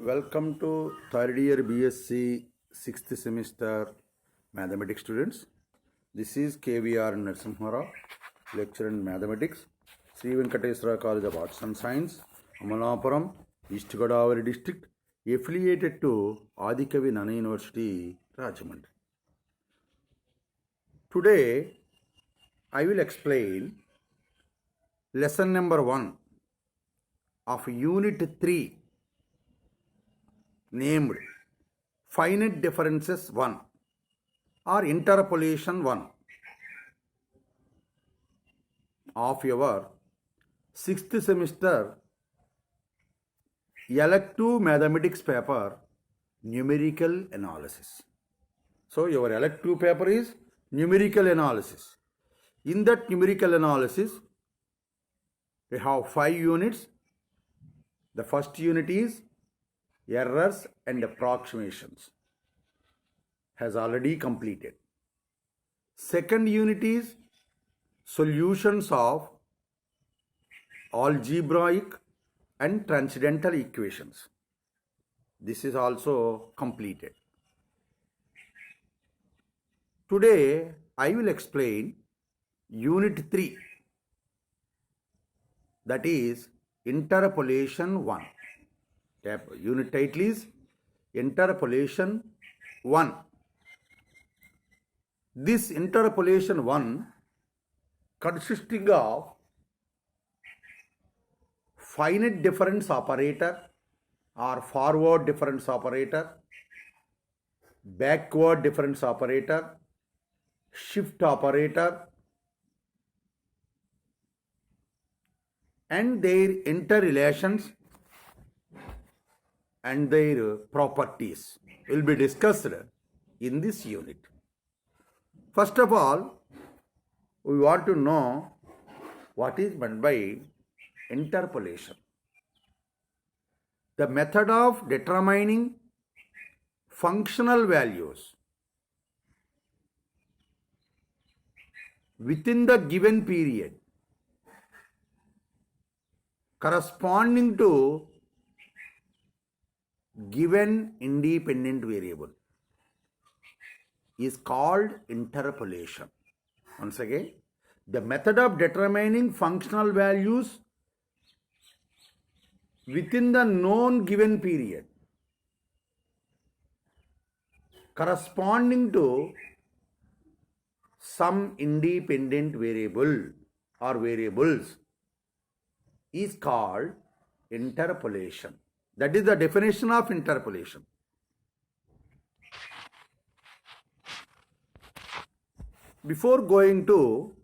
Welcome to third year BSc 6th semester mathematics students. This is KVR Narasimha, lecturer in mathematics, Sri Venkateswara College of Arts and Science, Amalapuram, East Godavari district, affiliated to Adikavi Nana University, Rajahmundry. Today, I will explain lesson number 1 of unit 3 named finite differences 1 or interpolation 1 of your 6th semester elective mathematics paper numerical analysis. So your elective paper is numerical analysis. In that numerical analysis, we have 5 units. The first unit is errors and approximations, has already completed. Second unit is solutions of algebraic and transcendental equations. This is also completed. Today I will explain unit 3, that is interpolation 1. Unit title is interpolation 1. This interpolation 1 consisting of finite difference operator or forward difference operator, backward difference operator, shift operator, and their interrelations and their properties will be discussed in this unit. First of all, we want to know what is meant by interpolation. The method of determining functional values within the given period corresponding to given independent variable is called interpolation. Once again, the method of determining functional values within the known given period corresponding to some independent variable or variables is called interpolation. That is the definition of interpolation. Before going to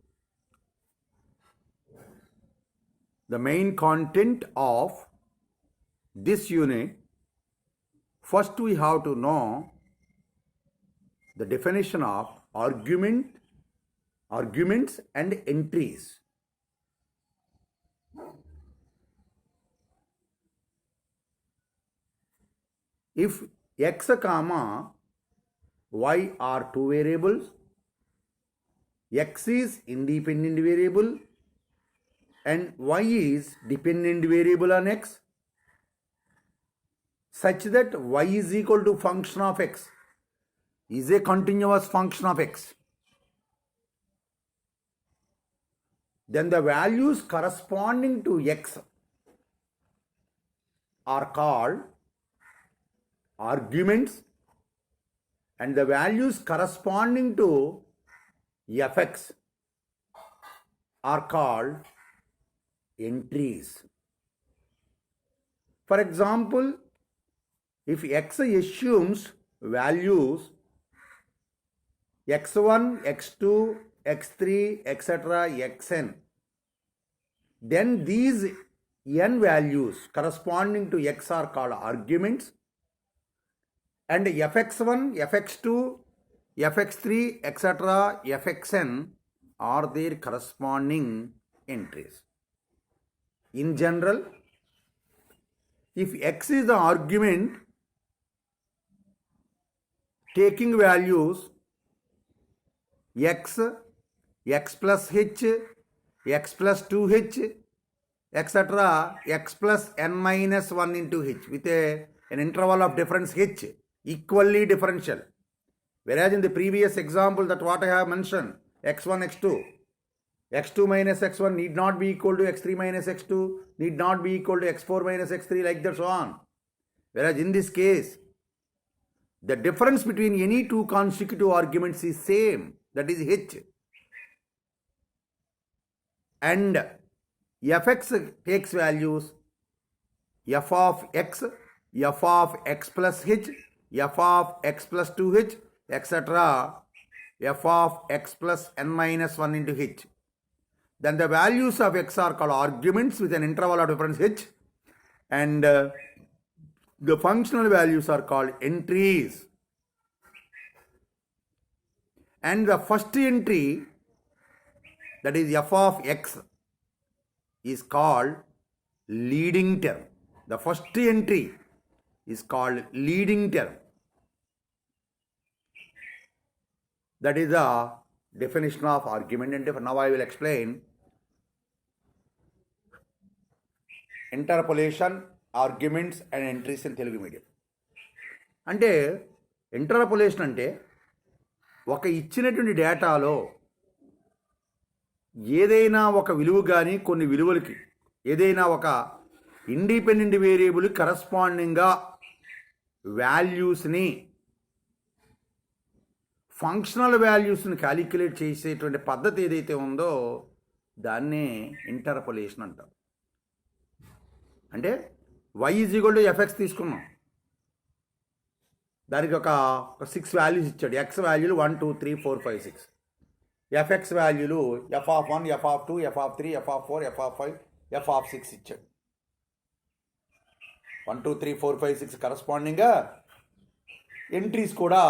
the main content of this unit, first we have to know the definition of arguments and entries. If x, y are two variables, x is independent variable and y is dependent variable on x, such that y is equal to function of x, is a continuous function of x, then the values corresponding to x are called arguments and the values corresponding to fx are called entries. For example, if x assumes values x1, x2, x3, etc., xn, then these n values corresponding to x are called arguments, and fx1, fx2, fx3, etc., fxn are their corresponding entries. In general, if x is the argument taking values x, x plus h, x plus 2h, etc., x plus n minus 1 into h with a an interval of difference h equally differential. Whereas in the previous example that what I have mentioned, x1, x2 minus x1 need not be equal to x3 minus x2, need not be equal to x4 minus x3, like that, so on. Whereas in this case, the difference between any two consecutive arguments is same, that is h. And fx takes values f of x plus h, f of x plus 2h, etc. f of x plus n minus 1 into h. Then the values of x are called arguments with an interval of difference h, and the functional values are called entries. And the first entry, that is f of x, is called leading term. The first entry is called leading term. That is the definition of argument. And now I will explain interpolation, arguments and entries in Telugu medium. అంటే interpolation అంటే ఒక ఇచ్చినటువంటి డేటాలో ఏదైనా ఒక విలువ కానీ కొన్ని విలువలకి ఏదైనా ఒక ఇండిపెండెంట్ వేరియబుల్ కరస్పాండింగ్గా వాల్యూస్ని ఫంక్షనల్ వాల్యూస్ని క్యాలిక్యులేట్ చేసేటువంటి పద్ధతి ఏదైతే ఉందో దాన్నే ఇంటర్పోలేషన్ అంటారు. అంటే y = fx తీసుకున్నాం, దానికి ఒక 6 వాల్యూస్ ఇచ్చాడు. x వాల్యూలు 1 2 3 4 5 6, fx వాల్యూలు f(1), f(2), f(3), f(4), f(5), f(6) ఇచ్చాడు. 1 2 3 4 5 6 కరస్పాండింగ్గా ఎంట్రీస్ కూడా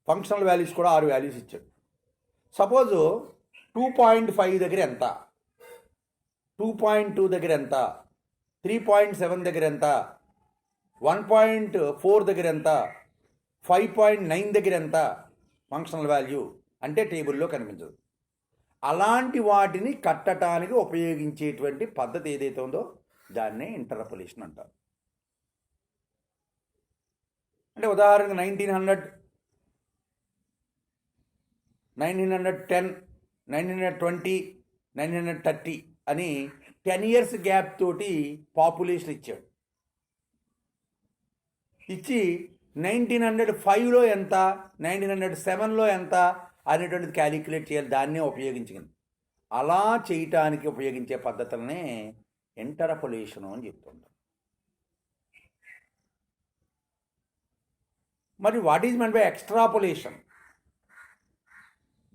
ఫంక్షనల్ వాల్యూస్ కూడా 6 వాల్యూస్ ఇచ్చాడు. సపోజ్ 2.5 దగ్గర ఎంత, 2.2 దగ్గర ఎంత, 3.7 దగ్గర ఎంత, 1.4 దగ్గర ఎంత, 5.9 దగ్గర ఎంత ఫంక్షనల్ వాల్యూ అంటే టేబుల్లో కనిపించదు. అలాంటి వాటిని కట్టడానికి ఉపయోగించేటువంటి పద్ధతి ఏదైతే ఉందో దాన్నే ఇంటర్పోలేషన్ అంటారు. అంటే ఉదాహరణకు 1900, 910, 920, 930 అని 10 years గ్యాప్ తోటి పాపులేషన్ ఇచ్చాడు. ఇచ్చి 1905లో ఎంత, 1907లో ఎంత అనేటువంటిది క్యాలిక్యులేట్ చేయాలి, దాన్నే ఉపయోగించింది. అలా చేయటానికి ఉపయోగించే పద్ధతులనే ఇంటర్పోలేషన్ అని చెప్తుంటాం. మరి what is meant by extrapolation?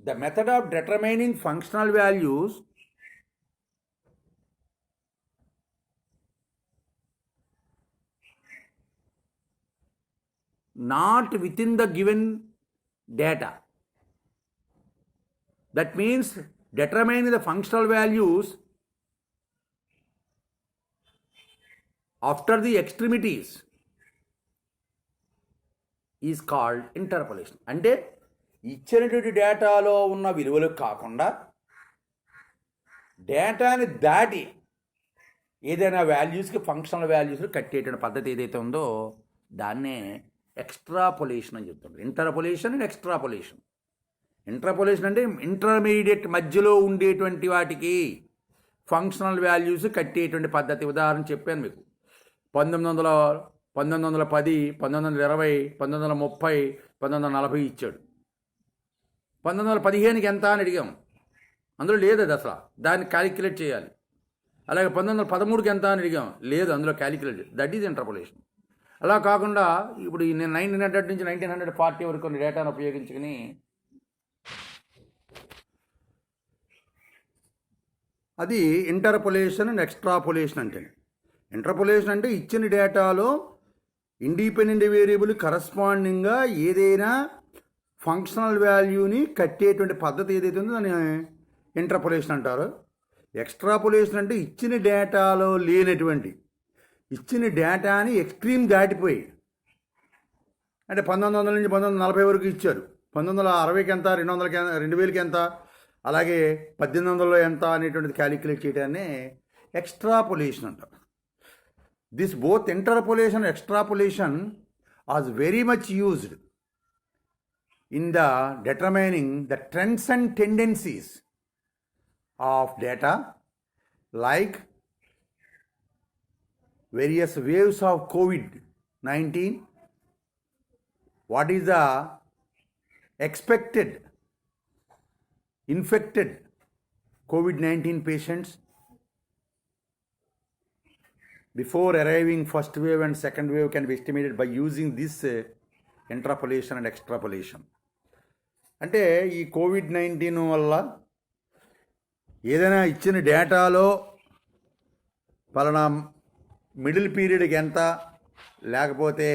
The method of determining functional values not within the given data. That means determining the functional values after the extremities is called interpolation. అంటే ఇచ్చినటువంటి డేటాలో ఉన్న విలువలకు కాకుండా డేటాని దాటి ఏదైనా వాల్యూస్కి ఫంక్షనల్ వాల్యూస్కి కట్టేటువంటి పద్ధతి ఏదైతే ఉందో దాన్నే ఎక్స్ట్రాపోలేషన్ అని చెప్తుంది. Interpolation and extrapolation. ఇంటర్పోలేషన్ అంటే ఇంటర్మీడియట్ మధ్యలో ఉండేటువంటి వాటికి ఫంక్షనల్ వాల్యూస్ కట్టేటువంటి పద్ధతి. ఉదాహరణ చెప్పాను మీకు, 1910, 1920, 1930, 1940 ఇచ్చాడు. 1915కి ఎంత అని అడిగాం, అందులో లేదు అది అసలు, దాన్ని క్యాలిక్యులేట్ చేయాలి. అలాగే 1913కి ఎంత అని అడిగాం, లేదు అందులో క్యాలిక్యులేట్. That is interpolation. అలా కాకుండా ఇప్పుడు నేను 1900 నుంచి 1940 వరకు కొన్ని డేటాను ఉపయోగించుకుని అది ఇంటర్పోలేషన్ అండ్ ఎక్స్ట్రాపోలేషన్ అంటే. ఇంటర్పోలేషన్ అంటే ఇచ్చిన డేటాలో ఇండిపెండెంట్ వేరియబుల్ కరస్పాండింగ్గా ఏదైనా ఫంక్షనల్ వాల్యూని కట్టేటువంటి పద్ధతి ఏదైతే ఉందో దాన్ని ఇంటర్పోలేషన్ అంటారు. ఎక్స్ట్రాపోలేషన్ అంటే ఇచ్చిన డేటాలో లేనటువంటి, ఇచ్చిన డేటాని ఎక్స్ట్రీమ్ దాటిపోయి, అంటే 1900 నుంచి 1940 వరకు ఇచ్చారు, 1960కి ఎంత, 200కి ఎంత, 2000కి ఎంత, అలాగే 1800లో ఎంత అనేటువంటిది క్యాలిక్యులేట్ చేయడాన్ని ఎక్స్ట్రాపోలేషన్ అంటారు. This both interpolation and extrapolation was very much used in the determining the trends and tendencies of data, like various waves of COVID-19. What is the expected infected COVID-19 patients before arriving first wave and second wave can be estimated by using this interpolation and extrapolation. అంటే ఈ COVID-19 వల్ల ఏదైనా ఇచ్చిన డేటాలో పలానా middle పీరియడ్కి ఎంత, లేకపోతే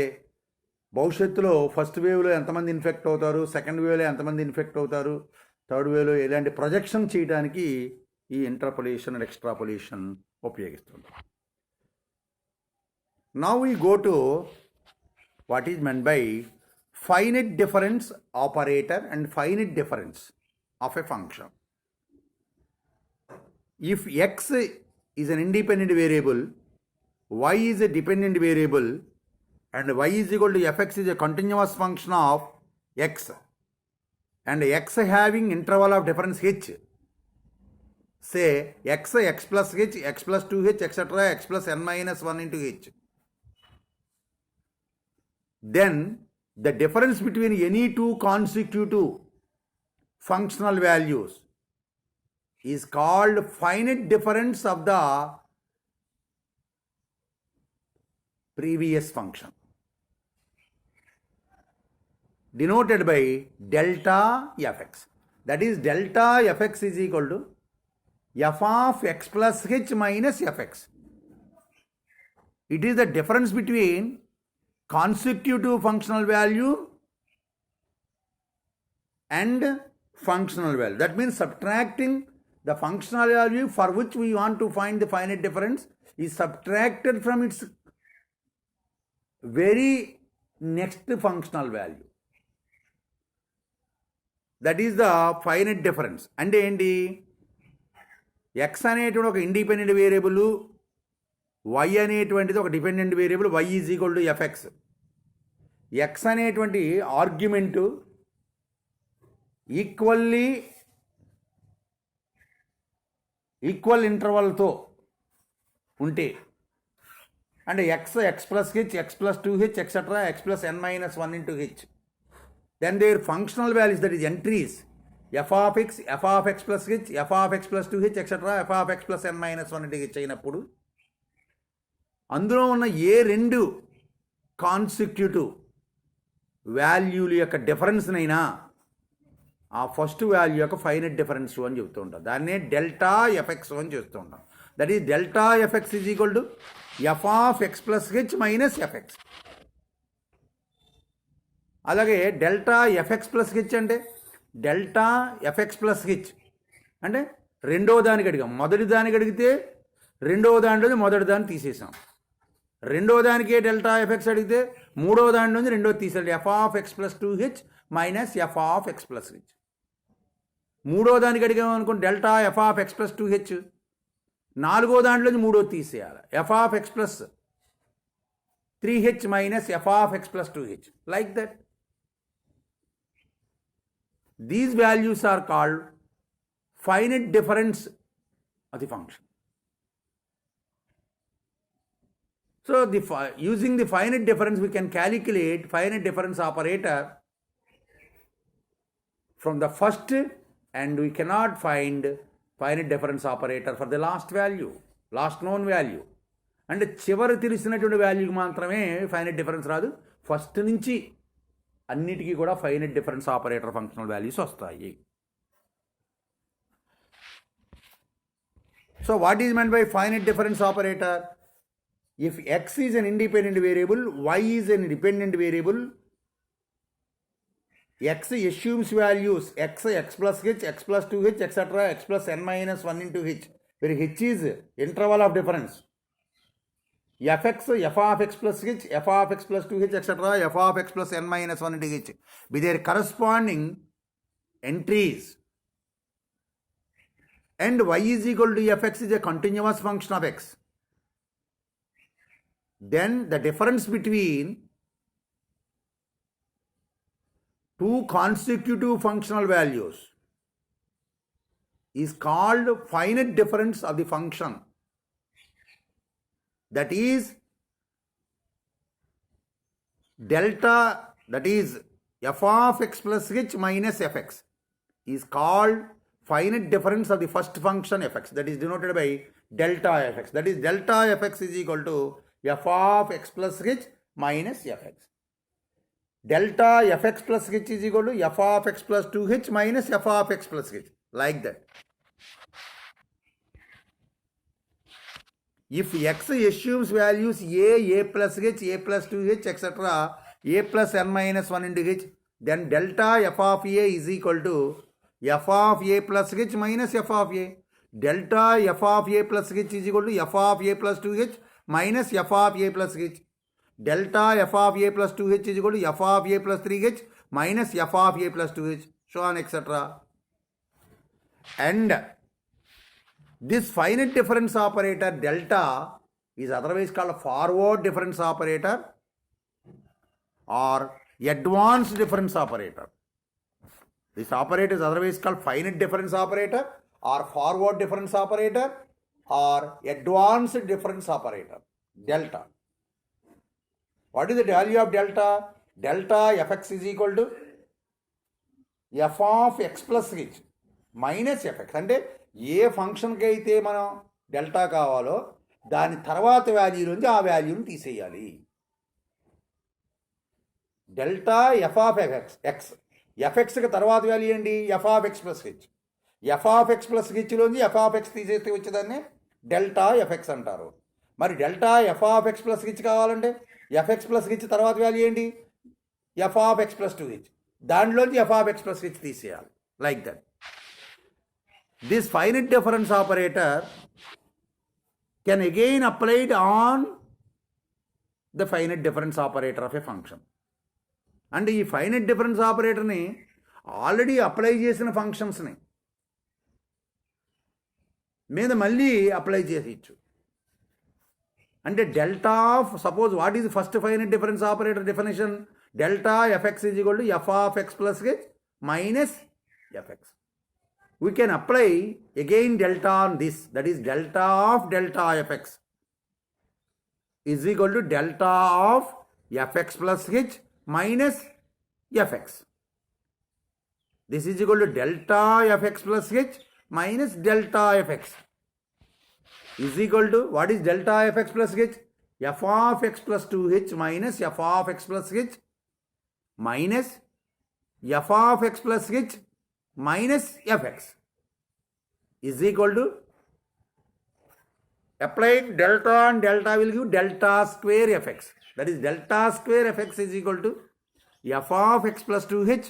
భవిష్యత్తులో ఫస్ట్ వేవ్లో ఎంతమంది ఇన్ఫెక్ట్ అవుతారు, సెకండ్ వేవ్లో ఎంతమంది ఇన్ఫెక్ట్ అవుతారు, థర్డ్ వేవ్లో ఇలాంటి ప్రొజెక్షన్ చేయడానికి ఈ ఇంటర్పోలేషన్ అండ్ ఎక్స్ట్రాపోలేషన్ ఉపయోగిస్తుంది. Now we go to what is meant by finite difference operator and finite difference of a function. If x is an independent variable, y is a dependent variable, and y is equal to fx is a continuous function of x, and x having interval of difference h, say x plus h, x plus 2h, etc., x plus n minus 1 into h, then the difference between any two consecutive functional values is called finite difference of the previous function, denoted by delta fx. That is, delta fx is equal to f of x plus h minus fx. It is the difference between consecutive functional value and functional value. That means subtracting the functional value for which we want to find the finite difference is subtracted from its very next functional value. That is the finite difference. అంటే ఏంటి, x అనేటువంటి ఒక independent variable, y అనేటువంటిది ఒక dependent variable, y is equal to fx. x అనేటువంటి argument equal ఇంటర్వల్తో ఉంటే, అంటే x plus h, x plus 2h, etc., x plus n minus 1 into h, then their functional values, that is entries, f of x, f of x plus h, f of x plus 2h, etc., f of x plus n minus 1 into h అయినప్పుడు అందులో ఉన్న ఏ రెండు consecutive వాల్యూల యొక్క డిఫరెన్స్నైనా ఆ first value యొక్క finite difference అని చెప్తూ ఉంటాం. దాన్నే డెల్టా ఎఫెక్స్ అని చెప్తూ ఉంటాం. That is delta f x is equal to F of X plus H minus f x. అలాగే డెల్టా ఎఫ్ఎక్స్ ప్లస్ హెచ్ అంటే డెల్టా ఎఫ్ఎక్స్ ప్లస్ హెచ్ అంటే రెండో దానికి అడిగాం. మొదటి దానికి అడిగితే రెండవ దాంట్లో మొదటి దాన్ని తీసేసాం. రెండో దానికి డెల్టా ఎఫ్ఎక్స్ అడిగితే మూడో దాంట్లో నుంచి రెండోది తీసేయాలి. F of X plus 2h minus F of X plus H. మూడో దానికి అడిగాం అనుకోండి delta F of X plus 2h, నాలుగో దాంట్లోంచి మూడోది తీసేయాలి. F of X plus 3h minus F of X plus 2h. Like that. These values are called finite difference of the function. So using the finite difference, we can calculate finite difference operator from the first, and we cannot find finite difference operator for the last value, last known value. అంటే చివరి తెలిసినటువంటి వాల్యూకి మాత్రమే finite difference రాదు. First నుంచి అన్నిటికీ కూడా finite difference operator functional values వస్తాయి. So what is meant by finite difference operator? If x is an independent variable, y is an dependent variable, x assumes values x, x plus h, x plus 2h, etc., x plus n minus 1 into h, where h is interval of difference. Fx, f of x plus h, f of x plus 2h, etc., f of x plus n minus 1 into h, with their corresponding entries. And y is equal to fx is a continuous function of x. then the difference between two consecutive functional values is called finite difference of the function. That is delta, that is f of x plus h minus fx is called finite difference of the first function fx, that is denoted by delta fx. That is delta fx is equal to f of x plus h minus fx. Delta fx plus h is equal to f of x plus 2h minus f of x plus h, like that. If x assumes values a plus h, a plus 2h, etc., a plus n minus 1 into h, then delta f of a is equal to f of a plus h minus f of a. Delta f of a plus h is equal to f of a plus 2h minus f of a plus h. Delta f of a plus 2h is equal to f of a plus 3h minus f of a plus 2h, so on, etc. And this finite difference operator delta is otherwise called forward difference operator or advanced difference operator. This operator is otherwise called finite difference operator or forward difference operator or advanced difference operator, delta. What is the value of delta? Delta fx is equal to f of x plus h minus fx. అంటే ఏ ఫంక్షన్కి అయితే మనం delta కావాలో దాని తర్వాత value నుంచి ఆ వాల్యూని తీసేయాలి. డెల్టా ఎఫ్ ఆఫ్ ఎక్స్ ఎఫ్ఎక్స్కి తర్వాత వాల్యూ ఏంటి? F of X plus H. F of X plus హెచ్లోంచి ఎఫ్ ఆఫ్ ఎక్స్ తీసేస్తే వచ్చేదాన్ని డెల్టా ఎఫ్ఎక్స్ అంటారు. మరి delta F of X plus H కావాలంటే ఎఫ్ఎక్స్ ప్లస్ హెచ్ తర్వాత వాల్యూ ఏంటి? F of X plus 2h. దాంట్లోంచి F of X plus H తీసేయాలి, like that. This finite difference operator can again applied on the finite difference operator of a function. And ఈ finite difference operatorని already apply చేసిన ఫంక్షన్స్ని మీద మళ్ళీ apply చేసేయచ్చు. అంటే delta of, suppose what is first finite difference operator definition? Delta f x is equal to F of X plus H minus f x. We can apply again delta on this, that is delta of delta fx is equal to delta of fx plus h minus fx. This is equal to delta fx plus h minus delta fx is equal to, what is delta fx plus h? F of x plus 2h minus f of x plus h minus f of x plus h minus fx is equal to, applying delta and delta will give delta square fx. That is delta square fx is equal to f of x plus 2h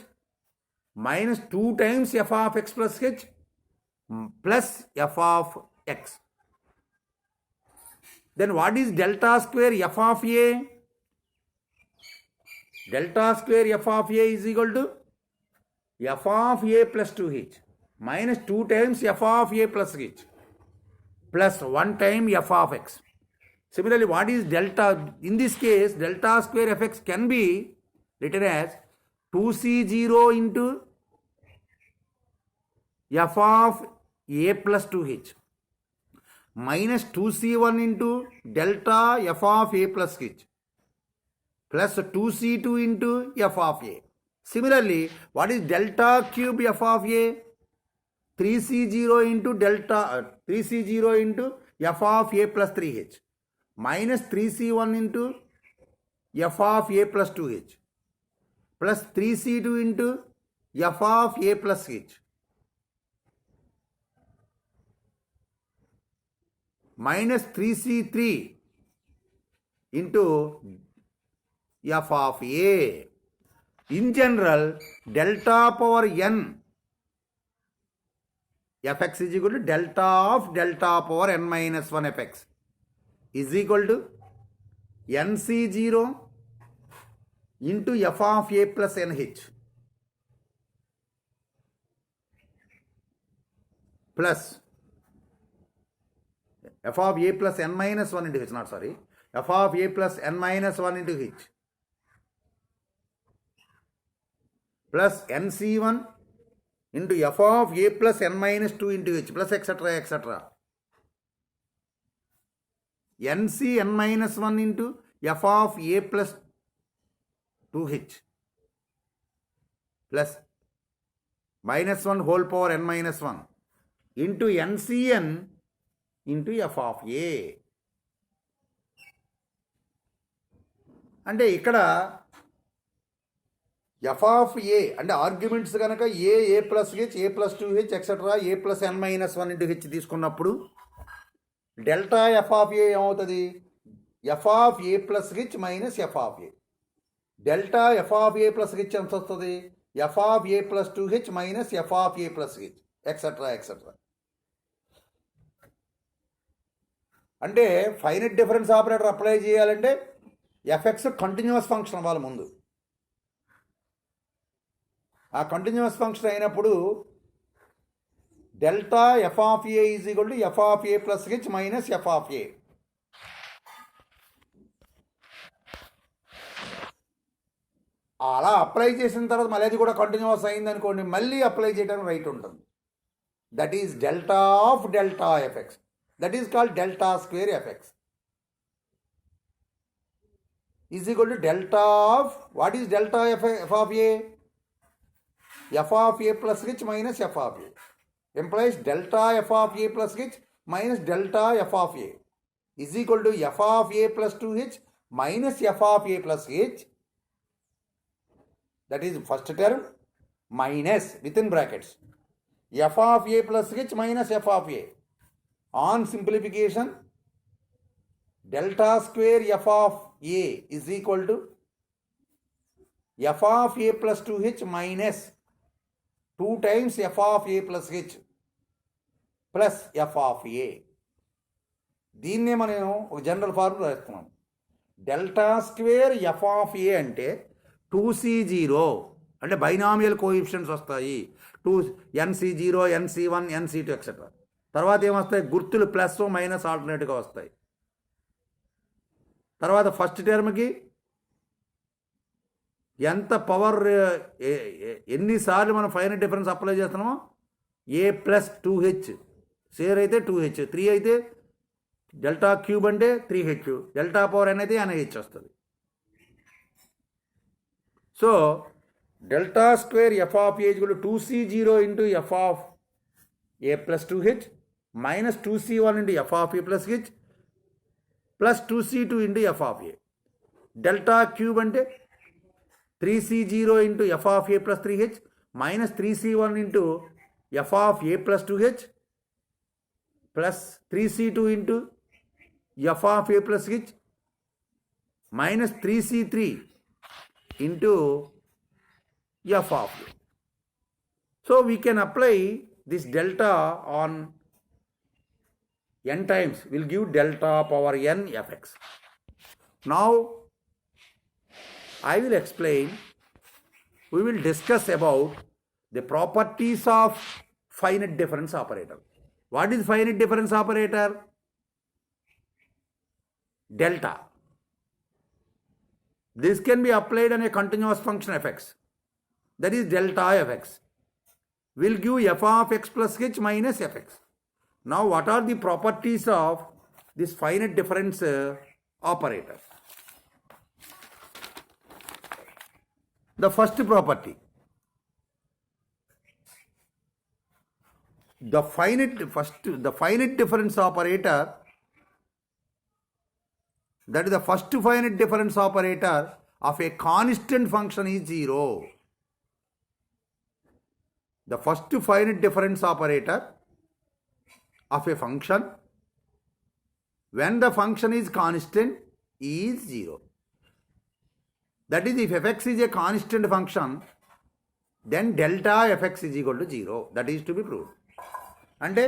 minus 2 times f of x plus h plus f of x. Then what is delta square f of a? Delta square f of a is equal to f of a plus 2h minus 2 times f of a plus h plus 1 time f of x. Similarly, what is delta? In this case, delta square fx can be written as 2c0 into f of a plus 2h minus 2c1 into delta f of a plus h plus 2c2 into f of a. Similarly, what is delta cube f of a? 3c0 into delta 3c0 into f of a plus 3h minus 3c1 into f of a plus 2h plus 3c2 into f of a plus h minus 3c3 into f of a. In general, delta power n fx is equal to delta of delta power n minus 1 fx is equal to nc0 into f of a plus nh plus f of a plus n minus 1 into h, not sorry, f of a plus n minus 1 into h plus nc1 into f of a plus n minus 2 into h plus etc. etc. nc n minus 1 into f of a plus 2h plus minus 1 whole power n minus 1 into ncn into f of a. అంటే ఇక్కడ F of A అంటే arguments కనుక A plus H A plus 2h etcetera A plus n minus 1 into H తీసుకున్నప్పుడు delta F of A ఏమవుతుంది? F of A plus H minus F of A. Delta F of A plus H ఎంత వస్తుంది? F of A plus 2h minus F of A plus H etcetera etcetera. అంటే finite difference operator apply చేయాలంటే F X continuous function అవ్వాలి ముందు. ఆ continuous function అయినప్పుడు delta F of A is equal to F of A plus H minus F of A. అలా apply చేసిన తర్వాత మళ్ళీ అది కూడా కంటిన్యూస్ అయింది అనుకోండి, మళ్ళీ అప్లై చేయడానికి రైట్ ఉంటుంది. That is delta of delta f x. That is called delta square f x is equal to delta of what is delta F of a? F of A plus H minus F of a implies delta f of a plus h minus delta f of a is equal to f of a plus 2h minus f of a plus h. That is first term minus within brackets f of a plus h minus f of a. On simplification, delta square f of a is equal to f of a plus 2h minus 2 times f of a plus h plus f of a. దీన్నే మనం ఒక general formula రాస్తున్నాం. Delta square F of A అంటే 2c0 అంటే binomial coefficients వస్తాయి. 2 nc0 nc1 nc2 etcetera. తర్వాత ఏమొస్తాయి? గుర్తులు ప్లస్ మైనస్ ఆల్టర్నేట్గా వస్తాయి. తర్వాత ఫస్ట్ టర్మ్కి ఎంత పవర్ ఎన్నిసార్లు మనం ఫైనైట్ డిఫరెన్స్ అప్లై చేస్తున్నామో ఏ ప్లస్ 2h షేర్ అయితే 2h, 3 అయితే డెల్టా క్యూబ్ అంటే 3h, డెల్టా పవర్ n అయితే nh వస్తుంది. So delta square F of A equal to 2c0 into F of A plus 2h minus 2c1 into F of A plus H plus 2c2 into F of A. Delta cube అంటే 3c0 into F of A plus 3h minus 3c1 into F of A plus 2h plus 3c2 into F of A plus H minus 3c3 into F of A. So we can apply this delta on n times will give delta power n fx. Now I will explain, we will discuss about the properties of finite difference operator. What is finite difference operator? Delta. This can be applied on a continuous function fx. That is delta fx. Will give f of x plus h minus fx. Now what are the properties of this finite difference operator? The first property, the finite difference operator, that is the first finite difference operator of a constant function is 0. The first finite difference operator of a function when the function is constant is 0. That is, if fx is a constant function, then delta fx is equal to 0. That is to be proved. అంటే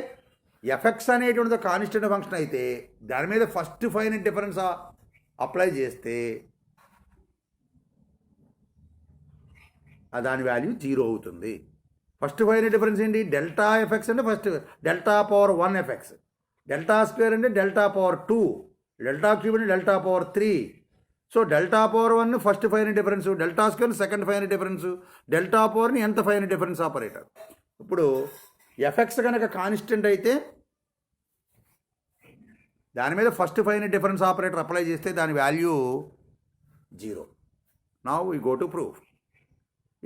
fx అనేటువంటి constant function అయితే దాని మీద first finite difference apply చేస్తే దాని value 0 అవుతుంది. First finite difference ఏంటి? Delta f x అంటే first delta power 1 f x, delta square అంటే delta power 2 delta cube and delta power 3. So delta power 1 first finite difference, delta square second finite difference, delta power ni nth finite difference operator. ఇప్పుడు fx కనుక constant అయితే దాని మీద first finite difference operator apply చేస్తే దాని value 0. Now we go to proof.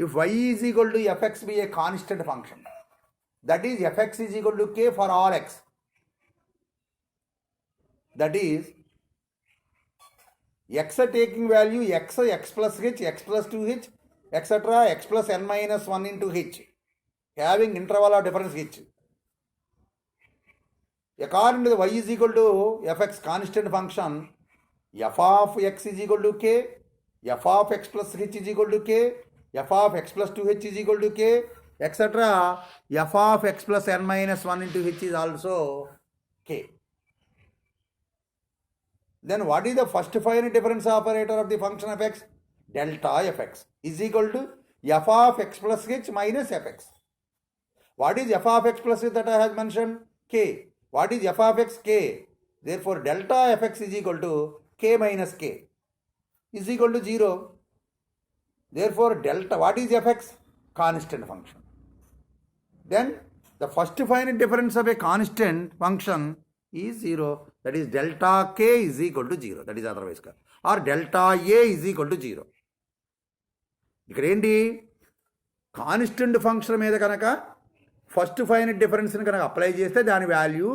If y is equal to fx be a constant function, that is fx is equal to k for all x, that is x taking value x plus h, x plus 2h, etc. x plus n minus 1 into h, having interval of difference h. According to the y is equal to fx constant function, f of x is equal to k, f of x plus h is equal to k, f of x plus 2h is equal to k, etc. f of x plus n minus 1 into h is also k. Then what is the first finite difference operator of the function of x? Delta fx is equal to f of x plus h minus fx. What is f of x plus h that I have mentioned? K. What is f of x? K. Therefore delta fx is equal to k minus k is equal to 0. Therefore delta, what is fx? Constant function. Then the first finite difference of a constant function is 0. That is delta k is equal to 0. That is otherwise or delta a is equal to 0. ఇక్కడ ఏంటి, constant function మీద కనుక first finite డిఫరెన్స్ని కనుక apply చేస్తే దాని value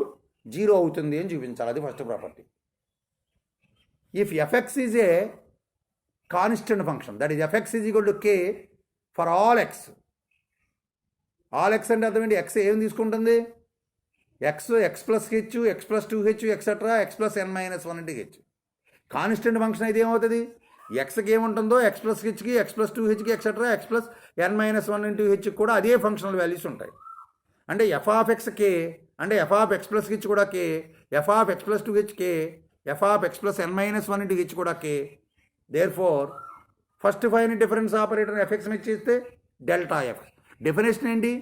0 అవుతుంది అని చూపించాలి. అది first property. If fx is a constant function, that is fx is equal to k for all x. All x అంటే అర్థం ఏంటి, x ఏం తీసుకుంటుంది, x plus H, x plus 2h, etcetera x plus n minus 1 into H. Constant function అయితే ఏమవుతుంది, ఎక్స్కి ఏముంటుందో x plus హెచ్కి, x ప్లస్ 2hకి, etcetera x plus n minus 1 into హెచ్కి కూడా అదే ఫంక్షనల్ వాల్యూస్ ఉంటాయి. అంటే f ఆఫ్ x k, అంటే f of x plus h కూడా k, f of x plus 2h k, f of x plus n minus 1 into h కూడా k. Therefore first finite difference operator fx మీద చేస్తే delta f. Definition ఏంటి,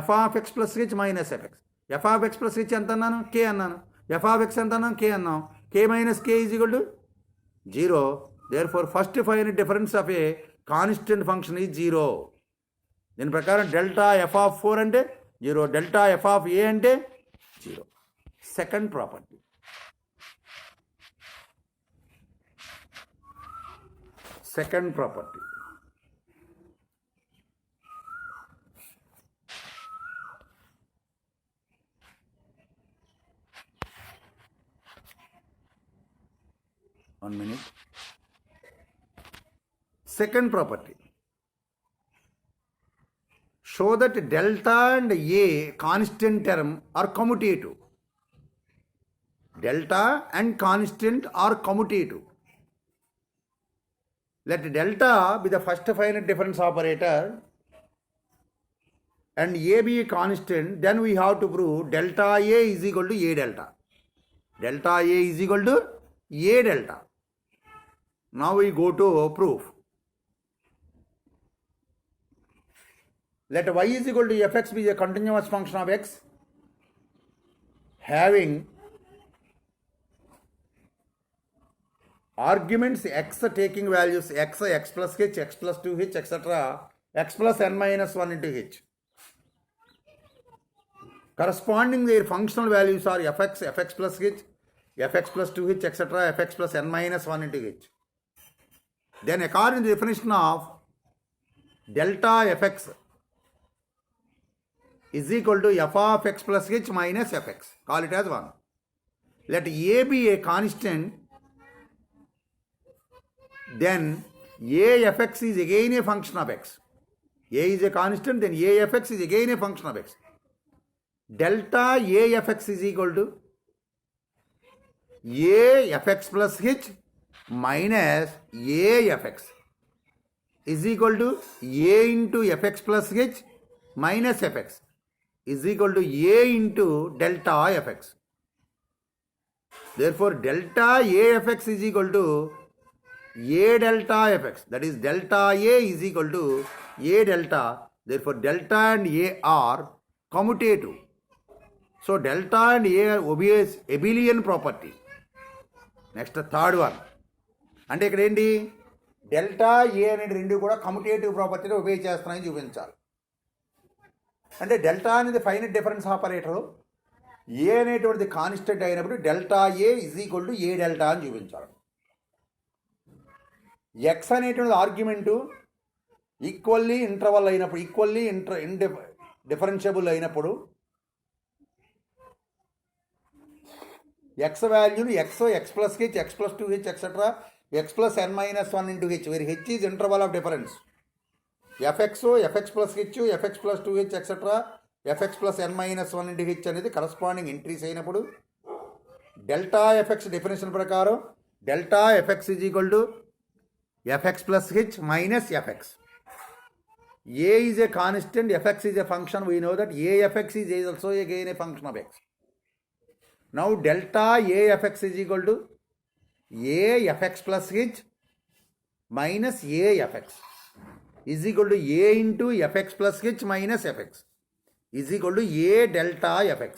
f of x plus H minus fx. f of x plus H ఎంత అన్నాను, k అన్నాను. f of x ఎంత అన్నాను, k అన్నాం. k minus k is equal to 0. Therefore first finite difference of a constant function is 0. దీని ప్రకారం delta f of 4 అంటే 0, delta f of a అంటే 0. Second property. Second property, one minute. Second property, show that delta and a constant term are commutative. Delta and constant are commutative. Let delta be the first finite difference operator and a be a constant, then we have to prove delta a is equal to a delta. Delta a is equal to a delta. Now we go to proof. Let y is equal to fx be a continuous function of x having arguments x taking values x plus h, x plus 2h, etc. x plus n minus 1 into h. Corresponding their functional values are fx, fx plus h, fx plus 2h, etc. fx plus n minus 1 into h. Then according to the definition of delta fx is equal to f of x plus h minus fx. Call it as 1. Let a be a constant, then a fx is again a function of x. A is a constant, then a fx is again a function of x. Delta a fx is equal to a fx plus h minus a fx is equal to a into fx plus h minus fx is equal to a into delta fx. Therefore delta a fx is equal to a delta fx, that is delta a is equal to a delta. Therefore delta and a are commutative. So delta and a obeys abelian property. Next third one. అంటే ఇక్కడ ఏంటి, delta ఏ అనేది రెండు కూడా commutative ప్రాపర్టీని ఉపే చేస్తున్నాయని చూపించాలి. అంటే డెల్టా అనేది ఫైనైట్ డిఫరెన్స్ ఆపరేటరు, ఏ అనేటువంటిది కాన్స్టెంట్ అయినప్పుడు delta a is equal to A delta అని చూపించాలి. ఎక్స్ అనేటువంటి ఆర్గ్యుమెంటు ఈక్వల్లీ ఇంటర్వల్ అయినప్పుడు, ఈక్వల్లీ డిఫరెన్షియబుల్ అయినప్పుడు ఎక్స్ వాల్యూని X plus H, X plus 2h etcetera X plus n-1 into h, where h is interval of difference. fx plus h, fx plus 2h etcetera fx plus n-1 into h అనేది corresponding increase అయినప్పుడు delta f x definition ప్రకారం delta f x is equal to fx plus h minus fx. A is a constant, fx is a function. We know that afx is also again a function of x. Now delta afx is equal to afx plus h minus afx is equal to a into fx plus h minus fx is equal to a delta fx.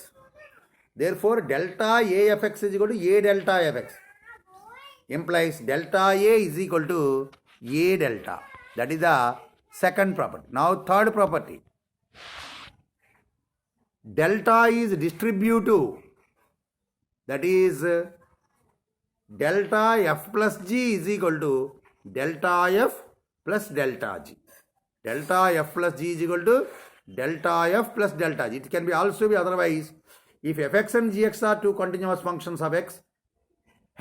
Therefore delta afx is equal to a delta fx implies delta a is equal to a delta. That is the second property. Now third property, delta is distributive. That is delta f plus g is equal to delta f plus delta g. Delta f plus g is equal to delta f plus delta g. It can be also be otherwise. If fx and gx are two continuous functions of x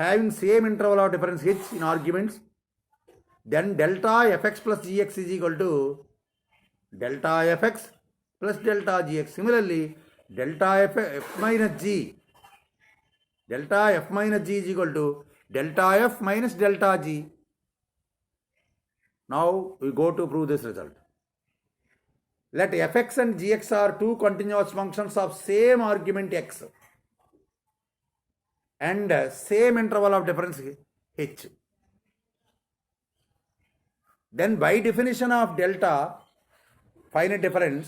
having same interval of difference h in arguments, then delta fx plus gx is equal to delta fx plus delta gx. Similarly, delta f minus g, delta f minus g is equal to delta f minus delta g. Now we go to prove this result. Let fx and gx are two continuous functions of same argument x and same interval of difference h. Then by definition of delta finite difference,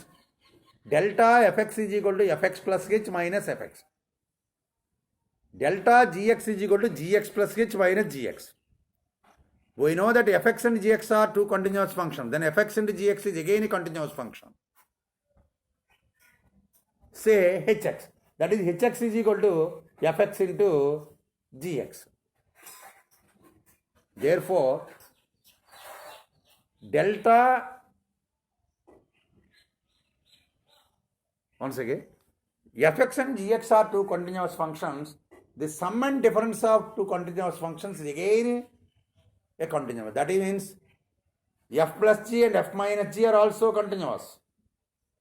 delta fx is equal to fx plus h minus fx. Delta gx is equal to gx plus h minus gx. We know that fx and gx are two continuous functions. Then fx into gx is again a continuous function. Say hx. That is hx is equal to fx into gx. Therefore, delta, once again, fx and gx are two continuous functions. The sum and difference of two continuous functions is again a continuous. That means f plus g and f minus g are also continuous.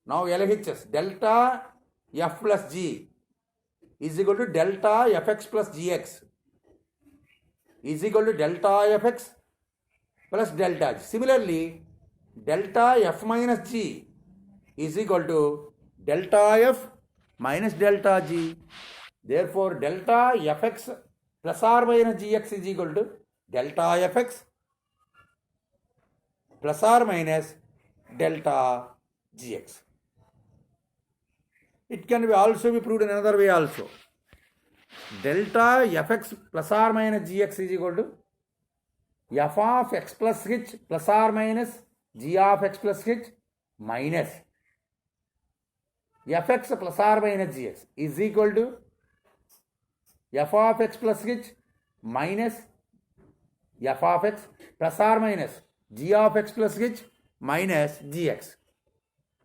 Now LHS, delta f plus g is equal to delta fx plus gx is equal to delta fx plus delta g. Similarly, delta f minus g is equal to delta f minus delta g. Therefore, delta fx plus or minus gx is equal to delta fx plus or minus delta gx. It can be also be proved in another way also. Delta fx plus or minus gx is equal to f of x plus h plus or minus g of x plus h minus fx plus or minus gx is equal to f of x plus h minus f of x plus or minus g of x plus h minus gx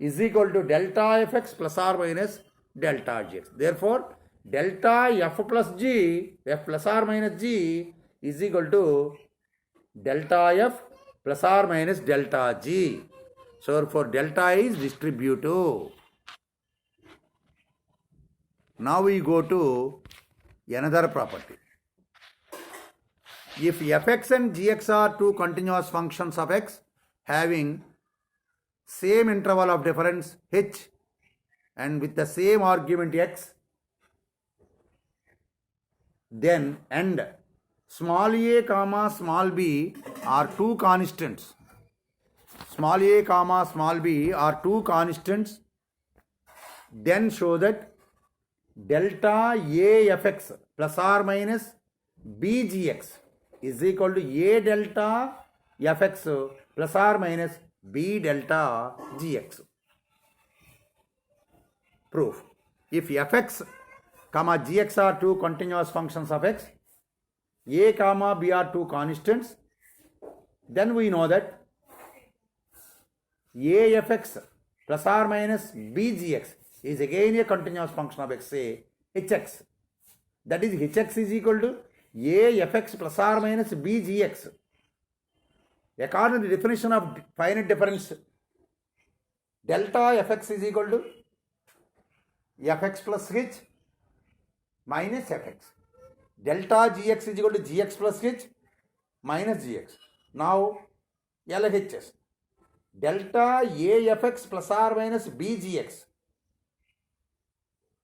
is equal to delta fx plus or minus delta gx. Therefore, delta f plus g, f plus or minus g is equal to delta f plus or minus delta g. So, for delta is distributive. Now we go to another property. If fx and gx are two continuous functions of x having same interval of difference h and with the same argument x, then and small a comma small b are two constants. Small a comma small b are two constants. Then show that delta a fx plus or minus bgx is equal to a delta fx plus or minus b delta gx. Proof. If fx comma gx are two continuous functions of x, a comma b are two constants, then we know that a fx plus or minus b gx is again a continuous function of x, say hx. That is hx is equal to a fx plus or minus b gx. According to the definition of finite difference, delta fx is equal to fx plus h minus fx. Delta gx is equal to gx plus h minus gx. Now LHS. Delta afx plus or minus bgx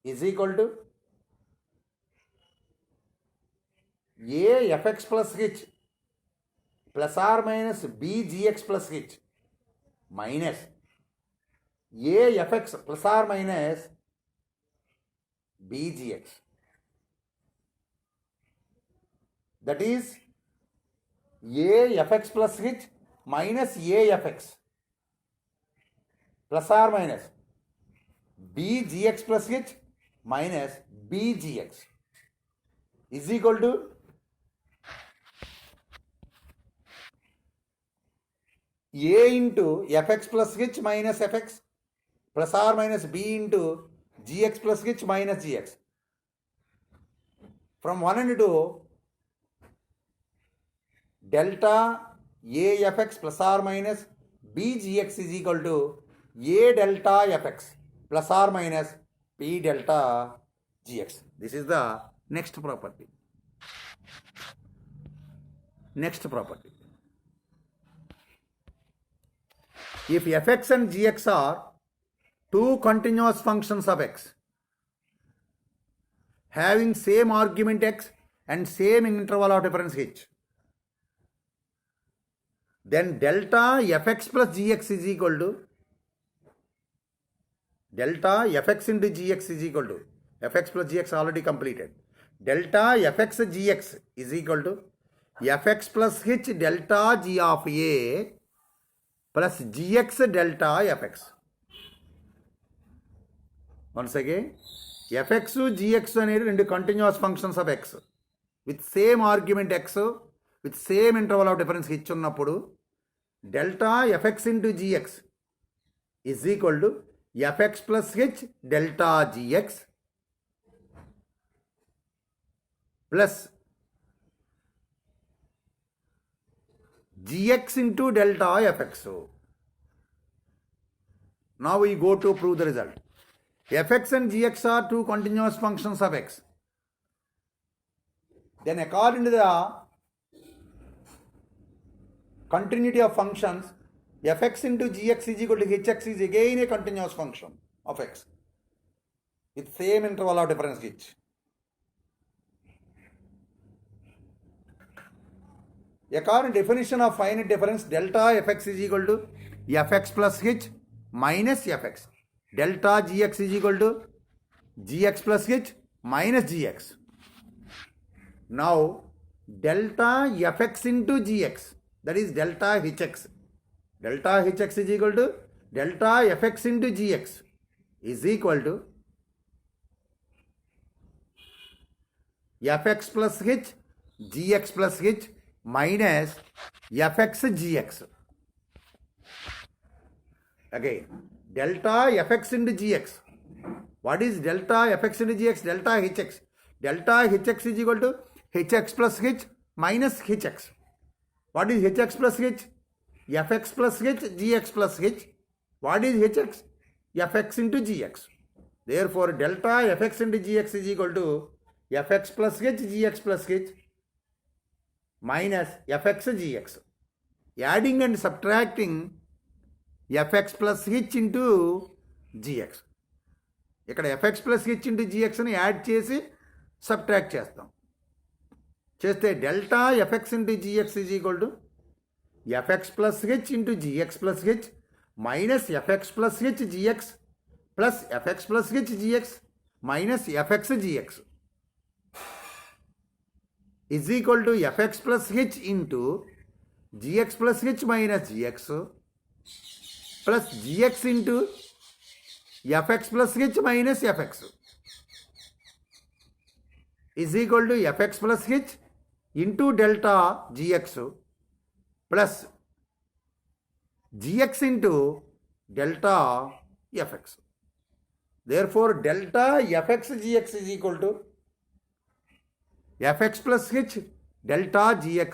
is equal to afx plus h plus or minus bgx plus h minus afx plus or minus bgx. That is afx plus h minus afx plus or minus bgx plus h minus bgx is equal to a into fx plus h minus fx plus or minus b into gx plus h minus gx. From 1 and 2, delta afx plus or minus bgx is equal to a delta fx plus or minus p delta gx. This is the next property. Next property. If fx and gx are two continuous functions of x having same argument x and same interval of difference h, then delta fx plus gx is equal to delta fx into gx is equal to fx plus gx already completed. Delta fx gx is equal to fx plus h delta g of a plus gx delta fx. Once again, fx gx అనేది రెండు continuous functions of x with same argument x with same interval of difference h ఉన్నప్పుడు delta fx into gx is equal to fx plus h delta gx plus gx into delta fx. Now we go to prove the result. Fx and gx are two continuous functions of x. Then according to the continuity of functions, fx into gx is equal to hx is again a continuous function of x with same interval of difference h. According to definition of finite difference, delta fx is equal to fx plus h minus fx. Delta gx is equal to gx plus h minus gx. Now delta fx into gx, that is delta hx. Delta hx is equal to delta fx into gx is equal to fx plus h gx plus h minus fx gx. Again, delta fx into gx. What is delta fx into gx? Delta hx. Delta hx is equal to hx plus h minus hx. What is hx plus h? Fx plus h gx plus h. What is hx? Fx into gx. Therefore, delta fx into gx is equal to fx plus h gx plus h minus fx gx. Adding and subtracting fx plus h into gx. ఇక్కడ fx plus h into gx ని add చేసి subtract చేస్తాం. చేస్తే delta fx into gx is equal to fx plus h into gx plus h minus fx plus h gx plus fx plus h gx minus fx gx is equal to fx plus h into gx plus h minus gx plus gx into fx plus h minus fx is equal to fx plus h into delta gx plus gx into delta fx. Therefore, delta fx gx is equal to fx plus h delta gx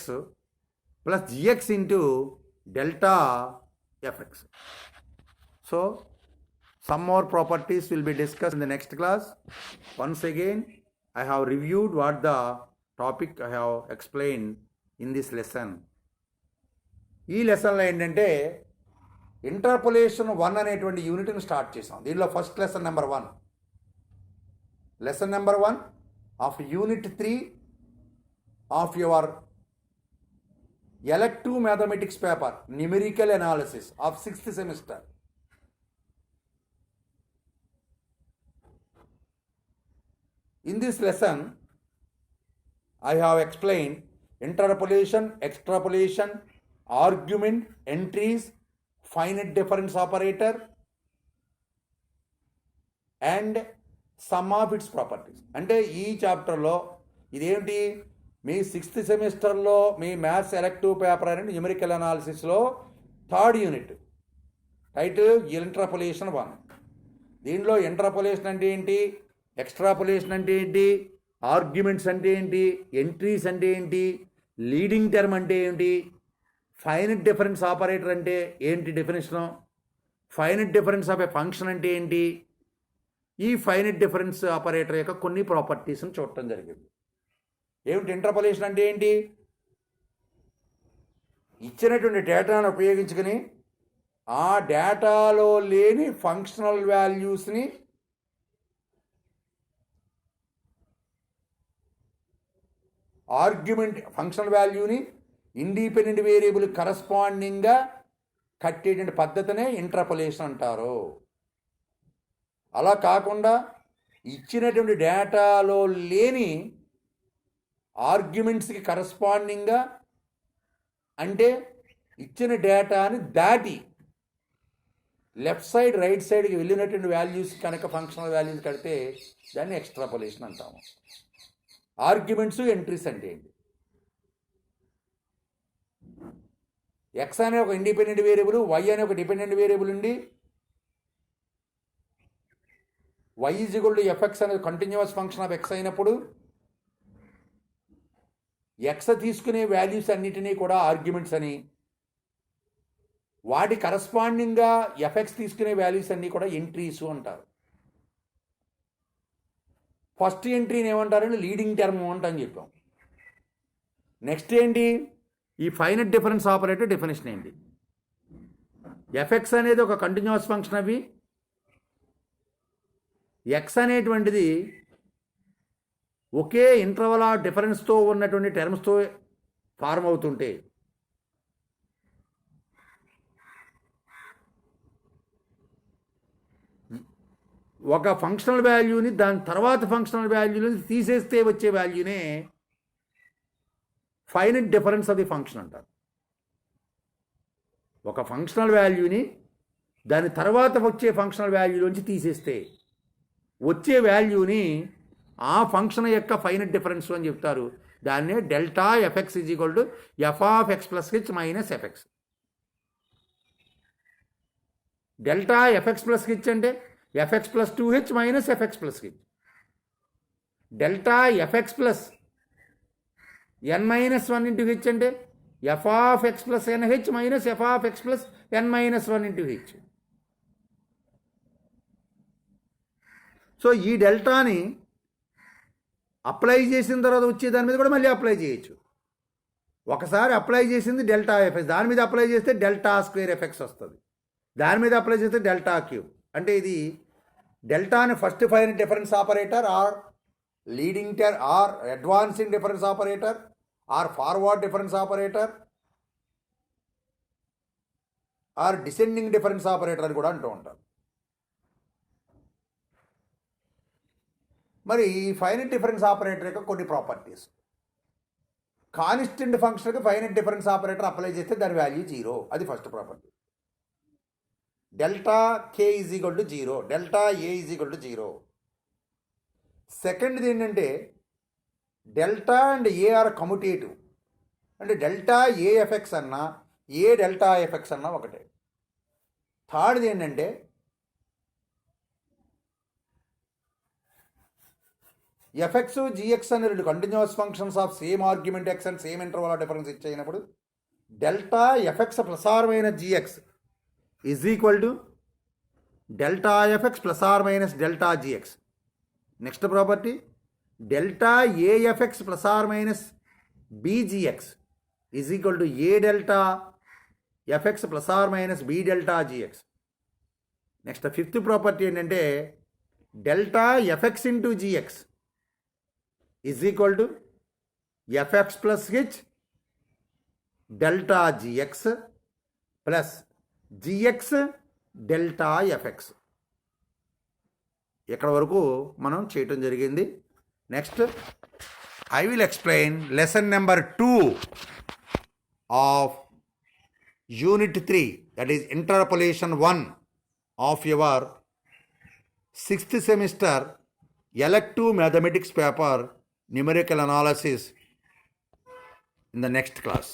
plus gx into delta fx. So, some more properties will be discussed in the next class. Once again, I have reviewed what the topic I have explained in this lesson. ఈ లెసన్లో ఏంటంటే interpolation 1 అనేటువంటి యూనిట్ని start చేసాం. దీనిలో first lesson number 1, lesson number 1 of unit 3 of your elective mathematics paper numerical analysis of 6th semester. In this lesson, I have explained interpolation, extrapolation, argument, entries, finite difference operator, and some of its properties. అంటే ఈ చాప్టర్లో ఇదేంటి, మీ 6th సెమిస్టర్లో మీ maths elective paper అనేది numerical అనాలిసిస్లో 3rd unit, title interpolation 1. దీనిలో ఇంటర్పోలేషన్ అంటే ఏంటి, ఎక్స్ట్రాపోలేషన్ అంటే ఏంటి, ఆర్గ్యుమెంట్స్ అంటే ఏంటి, ఎంట్రీస్ అంటే ఏంటి, లీడింగ్ టర్మ్ అంటే ఏంటి, ఫైనైట్ డిఫరెన్స్ ఆపరేటర్ అంటే ఏంటి definition, finite difference of A function అంటే ఏంటి, ఈ ఫైనైట్ డిఫరెన్స్ ఆపరేటర్ యొక్క కొన్ని ప్రాపర్టీస్ని చూడటం జరిగింది. ఏమిటి ఇంటర్పోలేషన్ అంటే ఏంటి, ఇచ్చినటువంటి డేటాను ఉపయోగించుకొని ఆ డేటాలో లేని ఫంక్షనల్ వాల్యూస్ని ఆర్గ్యుమెంట్ ఫంక్షనల్ వాల్యూని ఇండిపెండెంట్ వేరియబుల్ కరస్పాండింగ్గా కట్టేటువంటి పద్ధతినే ఇంటర్పోలేషన్ అంటారు. అలా కాకుండా ఇచ్చినటువంటి డేటాలో లేని ఆర్గ్యుమెంట్స్కి కరస్పాండింగ్గా, అంటే ఇచ్చిన డేటాని దాటి లెఫ్ట్ సైడ్ రైట్ సైడ్కి వెళ్ళినటువంటి వాల్యూస్ కనుక ఫంక్షనల్ వాల్యూస్ కడితే దాన్ని ఎక్స్ట్రాపోలేషన్ అంటాము. ఆర్గ్యుమెంట్స్, ఎంట్రీస్ అంటే ఏంటి, ఎక్స్ అనే ఒక ఇండిపెండెంట్ వేరియబుల్, వై అనే ఒక డిపెండెంట్ వేరియబుల్ ఉండి y is equal to f x అనేది కంటిన్యూస్ ఫంక్షన్ ఆఫ్ ఎక్స్ అయినప్పుడు ఎక్స్ తీసుకునే వాల్యూస్ అన్నిటినీ కూడా ఆర్గ్యుమెంట్స్ అని, వాటి కరస్పాండింగ్గా ఎఫ్ఎక్స్ తీసుకునే వాల్యూస్ అన్నీ కూడా ఎంట్రీస్ అంటారు. ఫస్ట్ ఎంట్రీని ఏమంటారంటే లీడింగ్ టర్మ్ అని చెప్పాం. నెక్స్ట్ ఏంటి, ఈ ఫైనైట్ డిఫరెన్స్ ఆపరేటర్ డెఫినేషన్ ఏంటి, ఎఫ్ఎక్స్ అనేది ఒక కంటిన్యూస్ ఫంక్షన్ అవి, ఎక్స్ అనేటువంటిది ఒకే ఇంటర్వల్ ఆఫ్ డిఫరెన్స్తో ఉన్నటువంటి టర్మ్స్తో ఫార్మ్ అవుతుంటే ఒక ఫంక్షనల్ వాల్యూని దాని తర్వాత ఫంక్షనల్ వాల్యూని తీసేస్తే వచ్చే వాల్యూనే finite difference of the function అంటారు. ఒక ఫంక్షనల్ వాల్యూని దాని తర్వాత వచ్చే ఫంక్షనల్ వాల్యూలోంచి తీసేస్తే వచ్చే వాల్యూని ఆ ఫంక్షన్ యొక్క ఫైనైట్ డిఫరెన్స్ అని చెప్తారు. దాన్నే delta f x is equal to F of X plus H minus f x. Delta FX plus h అంటే fx plus 2h minus fx plus h. Delta fx plus n minus 1 into h అంటే f of x plus nh minus f of x plus n minus 1 into h. So ఈ డెల్టాని apply చేసిన తర్వాత వచ్చే దాని మీద కూడా మళ్ళీ అప్లై చేయొచ్చు. ఒకసారి అప్లై చేసింది డెల్టా ఎఫ్ఎక్స్, దాని మీద అప్లై చేస్తే డెల్టా స్క్వేర్ ఎఫెక్స్ వస్తుంది, దాని మీద అప్లై చేస్తే డెల్టా క్యూబ్. అంటే ఇది డెల్టాని first finite difference operator or leading or advancing difference operator or forward difference operator or descending difference operator అని కూడా అంటూ ఉంటారు. మరి ఈ ఫైనైట్ డిఫరెన్స్ ఆపరేటర్ యొక్క కొన్ని ప్రాపర్టీస్, కాన్స్టెంట్ ఫంక్షన్కి ఫైనైట్ డిఫరెన్స్ ఆపరేటర్ అప్లై చేస్తే దాని వాల్యూ 0. అది first property. Delta k is equal to 0, delta a is equal to 0. సెకండ్ది ఏంటంటే delta and a are commutative. అంటే డెల్టా ఏ ఎఫెక్స్ అన్నా ఏ డెల్టా ఎఫెక్స్ అన్నా ఒకటే. థర్డ్ది ఏంటంటే ఎఫ్ఎక్స్ జిఎక్స్ అనే రెండు continuous functions of same argument X and same interval of difference ఇచ్చేసినప్పుడు delta FX plus or minus G X is equal to delta FX plus or minus delta G X. Next property delta A F X plus or minus B G X is equal to A delta FX plus or minus B delta G X. Next fifth property ఏంటంటే delta F X into G X is equal to F X plus H delta G X plus GX delta f x. ఇక్కడ వరకు మనం చేయటం జరిగింది. Next I will explain lesson number 2 of unit 3, that is interpolation 1 of your 6th semester elective mathematics paper numerical analysis in the next class.